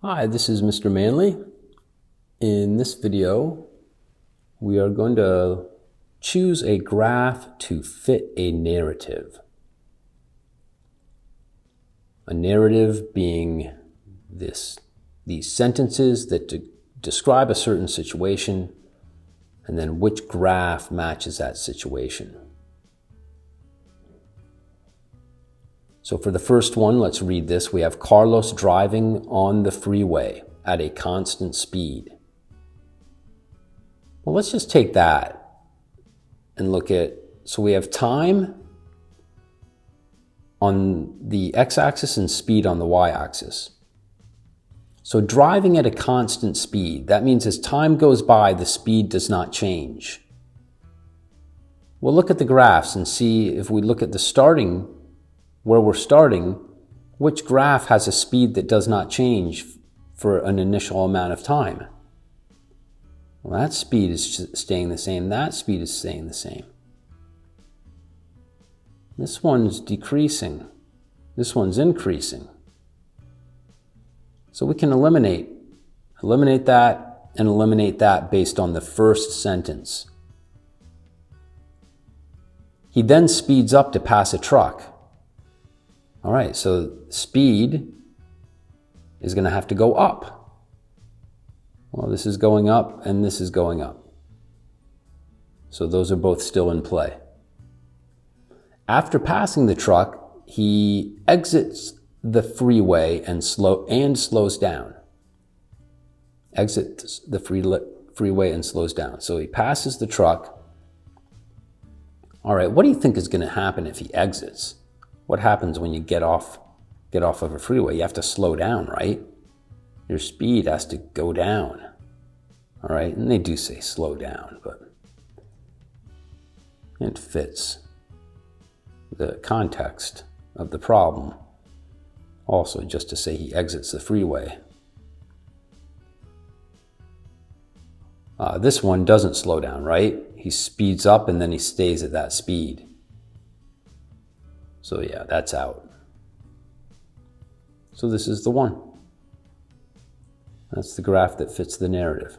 Hi, this is Mr. Manley. In this video, we are going to choose a graph to fit a narrative. A narrative being these sentences that describe a certain situation, and then which graph matches that situation. So for the first one, let's read this. We have Carlos driving on the freeway at a constant speed. Well, let's just take that and look at, so we have time on the x-axis and speed on the y-axis. So driving at a constant speed, that means as time goes by, the speed does not change. We'll look at the graphs and see if we look at the starting, where we're starting, which graph has a speed that does not change for an initial amount of time. Well, that speed is staying the same, that speed is staying the same. This one's decreasing, this one's increasing. So we can eliminate that and eliminate that based on the first sentence. He then speeds up to pass a truck. All right, so speed is going to have to go up. Well, this is going up and this is going up. So those are both still in play. After passing the truck, he exits the freeway and slows down. Exits the freeway and slows down. So he passes the truck. All right, what do you think is going to happen if he exits? What happens when you get off of a freeway? You have to slow down, right? Your speed has to go down. All right, and they do say slow down, but it fits the context of the problem. Also, just to say he exits the freeway. This one doesn't slow down, right? He speeds up and then he stays at that speed. So yeah, that's out. So this is the one. That's the graph that fits the narrative.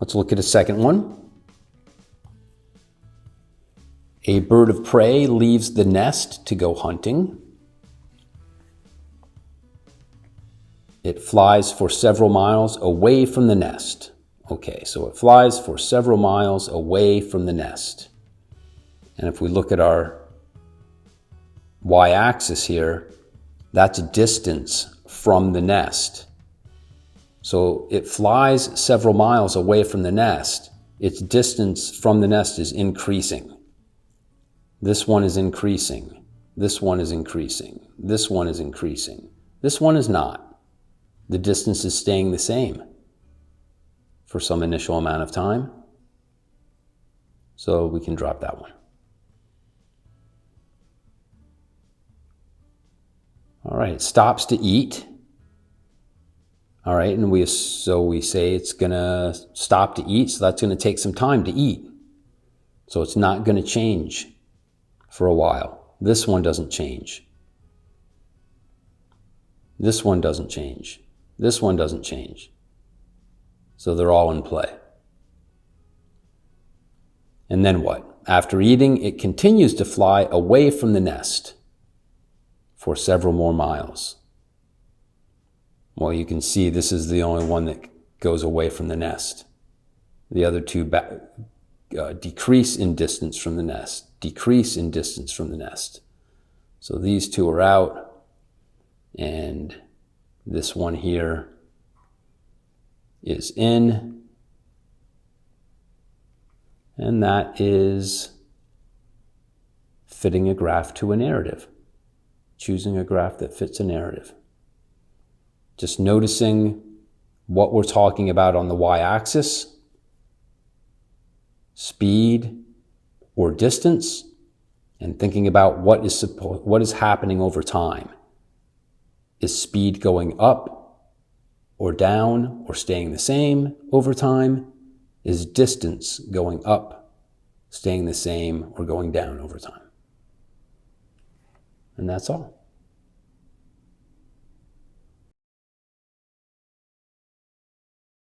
Let's look at a second one. A bird of prey leaves the nest to go hunting. It flies for several miles away from the nest. Okay, so it flies for several miles away from the nest. And if we look at our y-axis here, that's distance from the nest. So it flies several miles away from the nest. Its distance from the nest is increasing. This one is increasing. This one is increasing. This one is increasing. This one is not. The distance is staying the same for some initial amount of time. So we can drop that one. All right, stops to eat. All right, and we say it's gonna stop to eat, so that's gonna take some time to eat. So it's not gonna change for a while. This one doesn't change. This one doesn't change. This one doesn't change. So they're all in play. And then what? After eating, it continues to fly away from the nest for several more miles. Well, you can see this is the only one that goes away from the nest. The other two decrease in distance from the nest, decrease in distance from the nest. So these two are out, and this one here is in, and that is fitting a graph to a narrative. Choosing a graph that fits a narrative. Just noticing what we're talking about on the y-axis, speed or distance, and thinking about what is happening over time. Is speed going up or down or staying the same over time? Is distance going up, staying the same, or going down over time? And that's all.